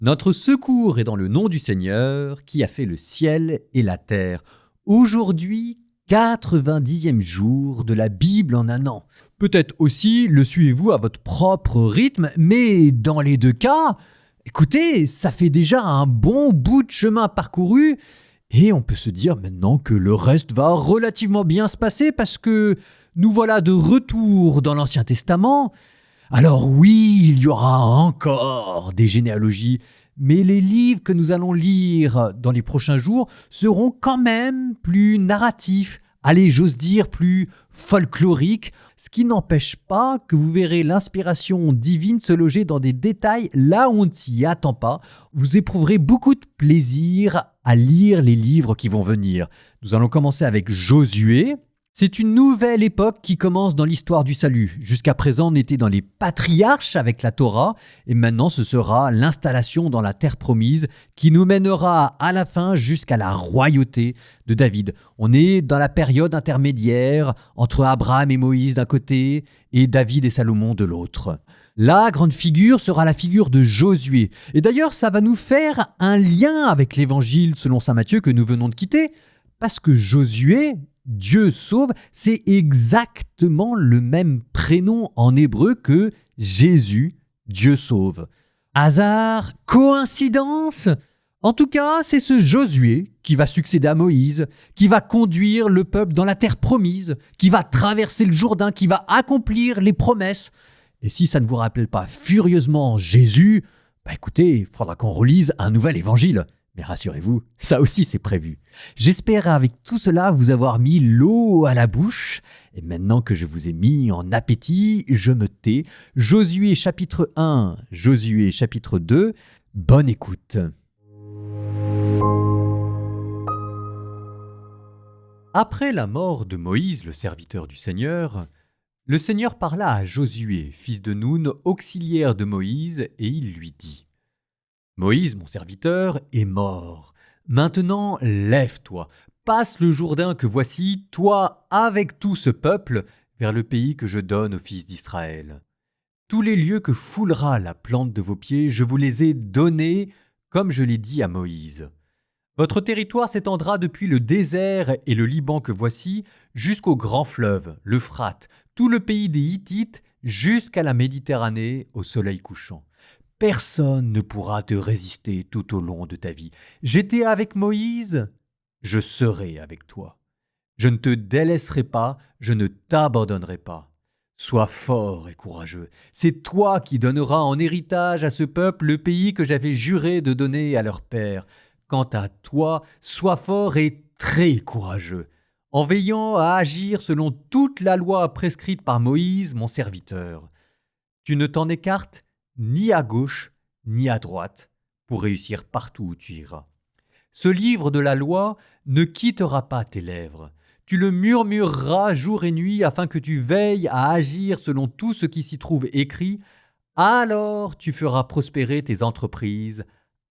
Notre secours est dans le nom du Seigneur qui a fait le ciel et la terre. Aujourd'hui, 90e jour de la Bible en un an. Peut-être aussi le suivez-vous à votre propre rythme, mais dans les deux cas, écoutez, ça fait déjà un bon bout de chemin parcouru et on peut se dire maintenant que le reste va relativement bien se passer parce que nous voilà de retour dans l'Ancien Testament. Alors oui, il y aura encore des généalogies, mais les livres que nous allons lire dans les prochains jours seront quand même plus narratifs, allez, j'ose dire plus folkloriques, ce qui n'empêche pas que vous verrez l'inspiration divine se loger dans des détails là où on ne s'y attend pas. Vous éprouverez beaucoup de plaisir à lire les livres qui vont venir. Nous allons commencer avec Josué. C'est une nouvelle époque qui commence dans l'histoire du salut. Jusqu'à présent, on était dans les patriarches avec la Torah, et maintenant ce sera l'installation dans la terre promise qui nous mènera à la fin jusqu'à la royauté de David. On est dans la période intermédiaire entre Abraham et Moïse d'un côté et David et Salomon de l'autre. La grande figure sera la figure de Josué. Et d'ailleurs, ça va nous faire un lien avec l'évangile selon saint Matthieu que nous venons de quitter, parce que Josué, Dieu sauve, c'est exactement le même prénom en hébreu que Jésus, Dieu sauve. Hasard? Coïncidence? En tout cas, c'est ce Josué qui va succéder à Moïse, qui va conduire le peuple dans la terre promise, qui va traverser le Jourdain, qui va accomplir les promesses. Et si ça ne vous rappelle pas furieusement Jésus, écoutez, il faudra qu'on relise un nouvel évangile. Mais rassurez-vous, ça aussi c'est prévu. J'espère avec tout cela vous avoir mis l'eau à la bouche. Et maintenant que je vous ai mis en appétit, je me tais. Josué chapitre 1, Josué chapitre 2, bonne écoute. Après la mort de Moïse, le serviteur du Seigneur, le Seigneur parla à Josué, fils de Nun, auxiliaire de Moïse, et il lui dit: Moïse, mon serviteur, est mort. Maintenant, lève-toi, passe le Jourdain que voici, toi avec tout ce peuple, vers le pays que je donne aux fils d'Israël. Tous les lieux que foulera la plante de vos pieds, je vous les ai donnés, comme je l'ai dit à Moïse. Votre territoire s'étendra depuis le désert et le Liban que voici, jusqu'au grand fleuve, l'Euphrate, tout le pays des Hittites, jusqu'à la Méditerranée au soleil couchant. Personne ne pourra te résister tout au long de ta vie. J'étais avec Moïse, je serai avec toi. Je ne te délaisserai pas, je ne t'abandonnerai pas. Sois fort et courageux. C'est toi qui donneras en héritage à ce peuple le pays que j'avais juré de donner à leur père. Quant à toi, sois fort et très courageux, en veillant à agir selon toute la loi prescrite par Moïse, mon serviteur. Tu ne t'en écartes ni à gauche, ni à droite, pour réussir partout où tu iras. Ce livre de la loi ne quittera pas tes lèvres. Tu le murmureras jour et nuit afin que tu veilles à agir selon tout ce qui s'y trouve écrit. Alors tu feras prospérer tes entreprises,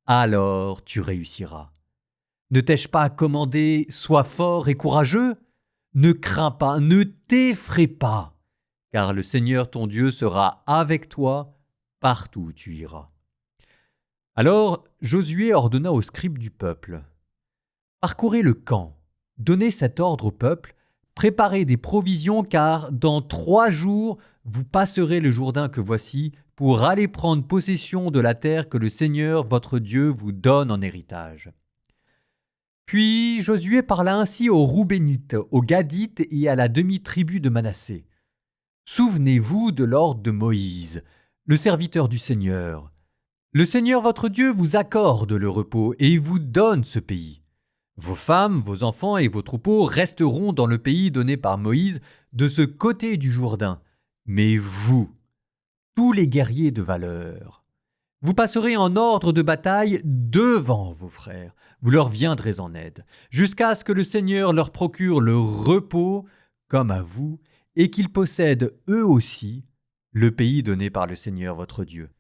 alors tu réussiras. Ne t'ai-je pas commandé « Sois fort et courageux » ? Ne crains pas, ne t'effraie pas, car le Seigneur ton Dieu sera avec toi partout où tu iras. Alors Josué ordonna aux scribes du peuple: Parcourez le camp, donnez cet ordre au peuple, préparez des provisions, car dans 3 jours vous passerez le Jourdain que voici pour aller prendre possession de la terre que le Seigneur votre Dieu vous donne en héritage. Puis Josué parla ainsi aux Roubénites, aux Gadites et à la demi-tribu de Manassé. Souvenez-vous de l'ordre de Moïse, le serviteur du Seigneur. Le Seigneur votre Dieu vous accorde le repos et vous donne ce pays. Vos femmes, vos enfants et vos troupeaux resteront dans le pays donné par Moïse de ce côté du Jourdain. Mais vous, tous les guerriers de valeur, vous passerez en ordre de bataille devant vos frères. Vous leur viendrez en aide, jusqu'à ce que le Seigneur leur procure le repos, comme à vous, et qu'ils possèdent eux aussi le pays donné par le Seigneur votre Dieu.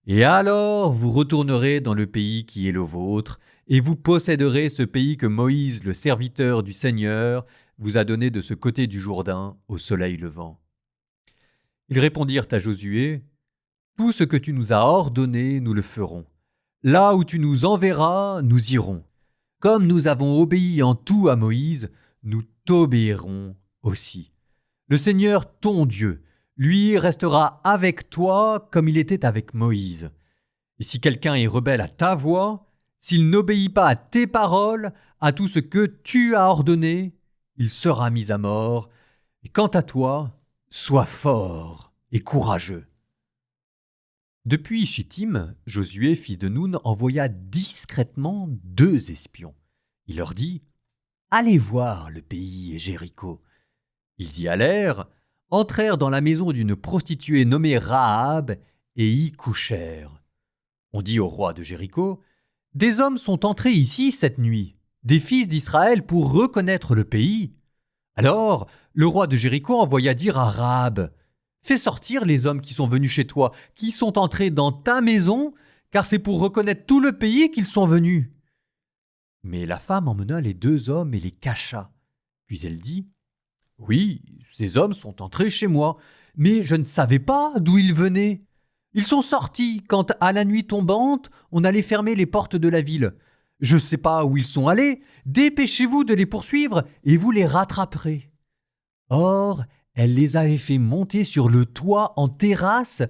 Et alors vous retournerez dans le pays qui est le vôtre, et vous posséderez ce pays que Moïse, le serviteur du Seigneur, vous a donné de ce côté du Jourdain au soleil levant. Ils répondirent à Josué: Tout ce que tu nous as ordonné, nous le ferons. Là où tu nous enverras, nous irons. Comme nous avons obéi en tout à Moïse, nous t'obéirons aussi. Le Seigneur, ton Dieu, lui restera avec toi comme il était avec Moïse. Et si quelqu'un est rebelle à ta voix, s'il n'obéit pas à tes paroles, à tout ce que tu as ordonné, il sera mis à mort. Et quant à toi, sois fort et courageux. Depuis Chittim, Josué, fils de Nun, envoya discrètement 2 espions. Il leur dit « Allez voir le pays et Jéricho ». Ils y allèrent, entrèrent dans la maison d'une prostituée nommée Rahab et y couchèrent. On dit au roi de Jéricho « Des hommes sont entrés ici cette nuit, des fils d'Israël pour reconnaître le pays. » Alors le roi de Jéricho envoya dire à Rahab « Fais sortir les hommes qui sont venus chez toi, qui sont entrés dans ta maison, car c'est pour reconnaître tout le pays qu'ils sont venus. » Mais la femme emmena les 2 hommes et les cacha. Puis elle dit « Oui, ces hommes sont entrés chez moi, mais je ne savais pas d'où ils venaient. Ils sont sortis quand, à la nuit tombante, on allait fermer les portes de la ville. Je ne sais pas où ils sont allés, dépêchez-vous de les poursuivre et vous les rattraperez. » Or, elle les avait fait monter sur le toit en terrasse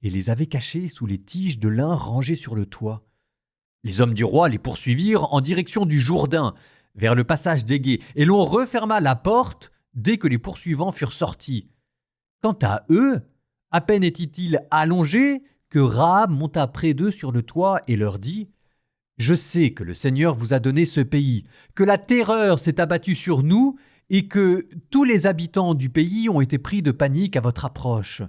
et les avait cachés sous les tiges de lin rangées sur le toit. Les hommes du roi les poursuivirent en direction du Jourdain, vers le passage des gués, et l'on referma la porte dès que les poursuivants furent sortis. Quant à eux, à peine étaient-ils allongés que Rahab monta près d'eux sur le toit et leur dit « Je sais que le Seigneur vous a donné ce pays, que la terreur s'est abattue sur nous et que tous les habitants du pays ont été pris de panique à votre approche.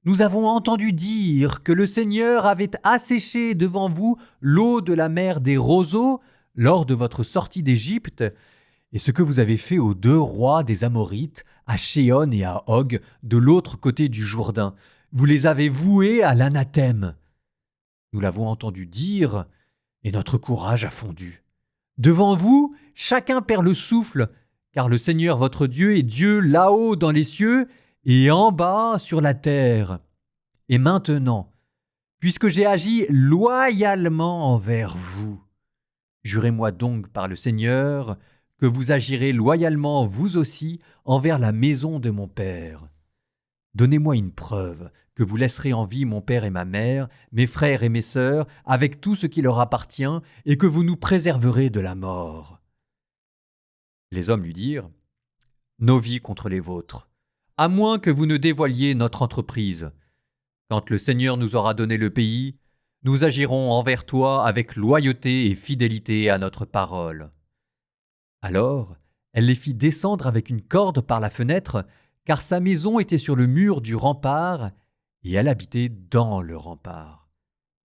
Nous avons entendu dire que le Seigneur avait asséché devant vous l'eau de la mer des roseaux lors de votre sortie d'Égypte, et ce que vous avez fait aux 2 rois des Amorites, à Shéon et à Og, de l'autre côté du Jourdain. Vous les avez voués à l'anathème. Nous l'avons entendu dire, et notre courage a fondu. Devant vous, chacun perd le souffle, car le Seigneur votre Dieu est Dieu là-haut dans les cieux et en bas sur la terre. Et maintenant, puisque j'ai agi loyalement envers vous, jurez-moi donc par le Seigneur que vous agirez loyalement vous aussi envers la maison de mon père. Donnez-moi une preuve que vous laisserez en vie mon père et ma mère, mes frères et mes sœurs, avec tout ce qui leur appartient, et que vous nous préserverez de la mort. » Les hommes lui dirent « Nos vies contre les vôtres, à moins que vous ne dévoiliez notre entreprise. Quand le Seigneur nous aura donné le pays, nous agirons envers toi avec loyauté et fidélité à notre parole. » Alors, elle les fit descendre avec une corde par la fenêtre, car sa maison était sur le mur du rempart, et elle habitait dans le rempart.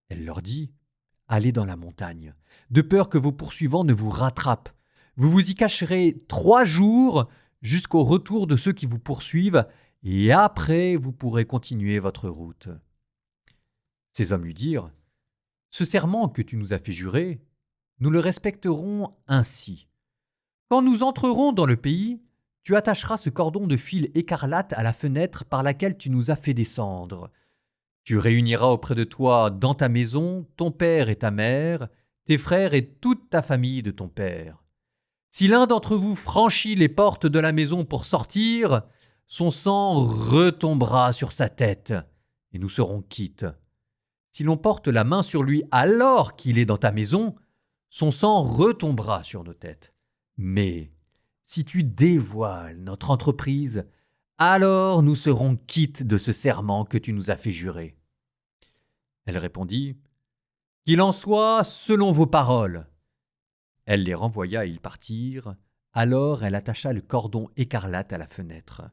Elle leur dit « Allez dans la montagne, de peur que vos poursuivants ne vous rattrapent. Vous vous y cacherez 3 jours jusqu'au retour de ceux qui vous poursuivent, et après vous pourrez continuer votre route. » Ces hommes lui dirent « Ce serment que tu nous as fait jurer, nous le respecterons ainsi. Quand nous entrerons dans le pays, tu attacheras ce cordon de fil écarlate à la fenêtre par laquelle tu nous as fait descendre. Tu réuniras auprès de toi dans ta maison ton père et ta mère, tes frères et toute ta famille de ton père. Si l'un d'entre vous franchit les portes de la maison pour sortir, son sang retombera sur sa tête, et nous serons quittes. Si l'on porte la main sur lui alors qu'il est dans ta maison, son sang retombera sur nos têtes. Mais si tu dévoiles notre entreprise, alors nous serons quittes de ce serment que tu nous as fait jurer. » Elle répondit « Qu'il en soit selon vos paroles. » Elle les renvoya et ils partirent. Alors elle attacha le cordon écarlate à la fenêtre.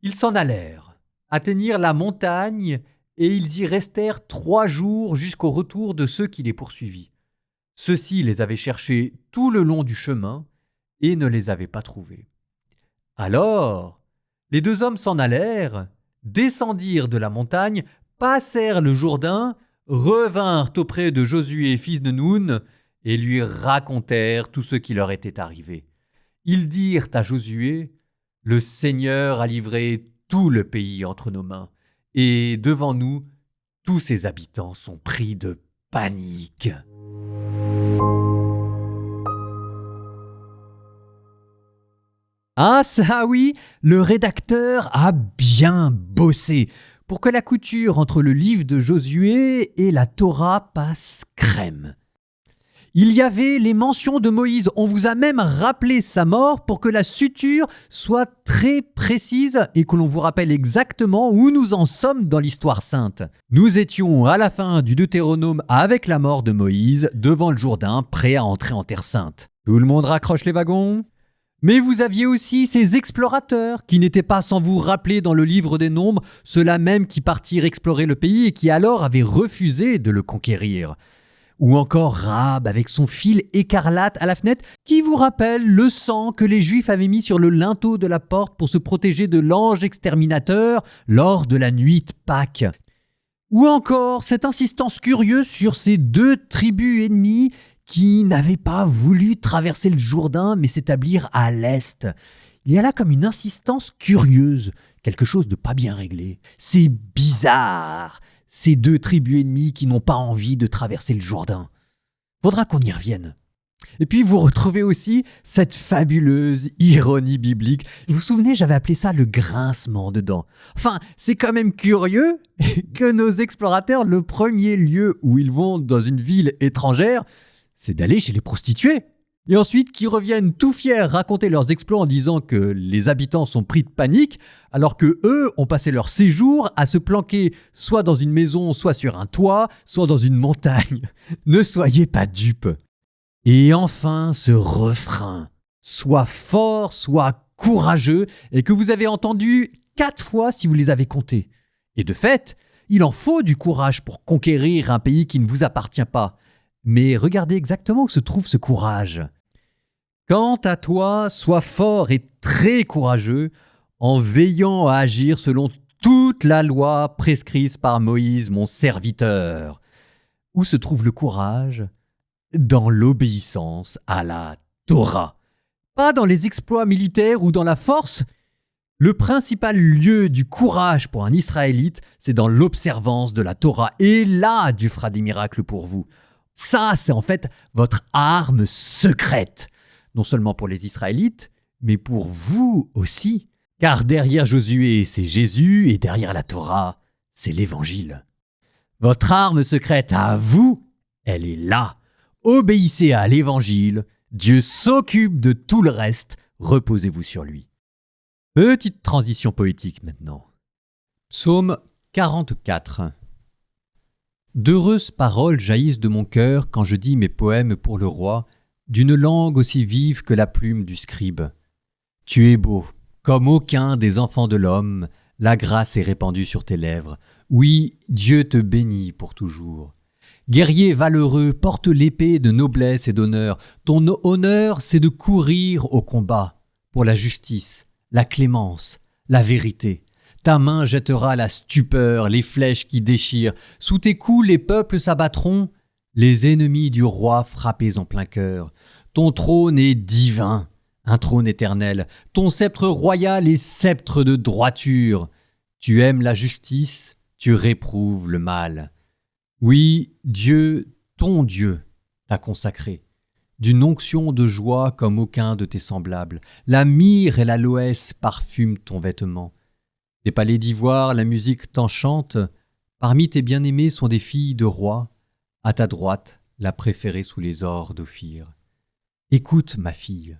Ils s'en allèrent, atteignirent la montagne, et ils y restèrent 3 jours jusqu'au retour de ceux qui les poursuivirent. Ceux-ci les avaient cherchés tout le long du chemin et ne les avaient pas trouvés. Alors, les 2 hommes s'en allèrent, descendirent de la montagne, passèrent le Jourdain, revinrent auprès de Josué, fils de Nun, et lui racontèrent tout ce qui leur était arrivé. Ils dirent à Josué « Le Seigneur a livré tout le pays entre nos mains, et devant nous, tous ses habitants sont pris de panique. » Ah ça oui, le rédacteur a bien bossé pour que la couture entre le livre de Josué et la Torah passe crème. Il y avait les mentions de Moïse, on vous a même rappelé sa mort pour que la suture soit très précise et que l'on vous rappelle exactement où nous en sommes dans l'histoire sainte. Nous étions à la fin du Deutéronome avec la mort de Moïse, devant le Jourdain, prêt à entrer en terre sainte. Tout le monde raccroche les wagons ? Mais vous aviez aussi ces explorateurs qui n'étaient pas sans vous rappeler dans le livre des Nombres, ceux-là même qui partirent explorer le pays et qui alors avaient refusé de le conquérir. Ou encore Rahab avec son fil écarlate à la fenêtre qui vous rappelle le sang que les Juifs avaient mis sur le linteau de la porte pour se protéger de l'ange exterminateur lors de la nuit de Pâques. Ou encore cette insistance curieuse sur ces deux tribus ennemies qui n'avaient pas voulu traverser le Jourdain mais s'établir à l'est. Il y a là comme une insistance curieuse, quelque chose de pas bien réglé. C'est bizarre, ces deux tribus ennemies qui n'ont pas envie de traverser le Jourdain. Faudra qu'on y revienne. Et puis vous retrouvez aussi cette fabuleuse ironie biblique. Vous vous souvenez, j'avais appelé ça le grincement de dents. Enfin, c'est quand même curieux que nos explorateurs, le premier lieu où ils vont dans une ville étrangère, c'est d'aller chez les prostituées. Et ensuite qu'ils reviennent tout fiers raconter leurs exploits en disant que les habitants sont pris de panique, alors que eux ont passé leur séjour à se planquer soit dans une maison, soit sur un toit, soit dans une montagne. Ne soyez pas dupes. Et enfin ce refrain, sois fort, sois courageux, et que vous avez entendu 4 fois si vous les avez comptés. Et de fait, il en faut du courage pour conquérir un pays qui ne vous appartient pas. Mais regardez exactement où se trouve ce courage. Quant à toi, sois fort et très courageux en veillant à agir selon toute la loi prescrite par Moïse, mon serviteur. Où se trouve le courage ? Dans l'obéissance à la Torah. Pas dans les exploits militaires ou dans la force. Le principal lieu du courage pour un Israélite, c'est dans l'observance de la Torah. Et là, Dieu fera des miracles pour vous. Ça, c'est en fait votre arme secrète. Non seulement pour les Israélites, mais pour vous aussi. Car derrière Josué, c'est Jésus, et derrière la Torah, c'est l'Évangile. Votre arme secrète à vous, elle est là. Obéissez à l'Évangile, Dieu s'occupe de tout le reste, reposez-vous sur lui. Petite transition poétique maintenant. Psaume 44. D'heureuses paroles jaillissent de mon cœur quand je dis mes poèmes pour le roi, d'une langue aussi vive que la plume du scribe. Tu es beau, comme aucun des enfants de l'homme, la grâce est répandue sur tes lèvres. Oui, Dieu te bénit pour toujours. Guerrier valeureux, porte l'épée de noblesse et d'honneur. Ton honneur, c'est de courir au combat, pour la justice, la clémence, la vérité. Ta main jettera la stupeur, les flèches qui déchirent. Sous tes coups, les peuples s'abattront, les ennemis du roi frappés en plein cœur. Ton trône est divin, un trône éternel. Ton sceptre royal est sceptre de droiture. Tu aimes la justice, tu réprouves le mal. Oui, Dieu, ton Dieu, t'a consacré. D'une onction de joie comme aucun de tes semblables. La myrrhe et l'aloès parfument ton vêtement. Des palais d'ivoire, la musique t'enchante. Parmi tes bien-aimés sont des filles de rois. À ta droite, la préférée sous les ors d'Ophir. Écoute, ma fille.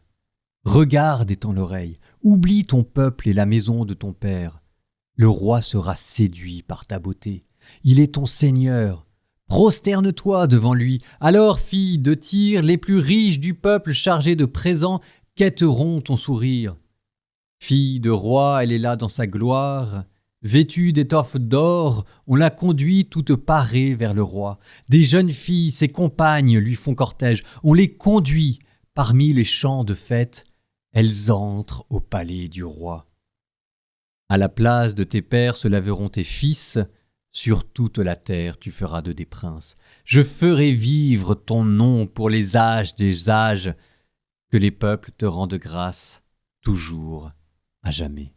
Regarde et tends l'oreille. Oublie ton peuple et la maison de ton père. Le roi sera séduit par ta beauté. Il est ton seigneur. Prosterne-toi devant lui. Alors, fille de Tyr, les plus riches du peuple chargés de présents quêteront ton sourire. Fille de roi, elle est là dans sa gloire. Vêtue d'étoffes d'or, on la conduit toute parée vers le roi. Des jeunes filles, ses compagnes, lui font cortège. On les conduit parmi les chants de fête. Elles entrent au palais du roi. À la place de tes pères se lèveront tes fils. Sur toute la terre tu feras de des princes. Je ferai vivre ton nom pour les âges des âges. Que les peuples te rendent grâce, toujours, à jamais.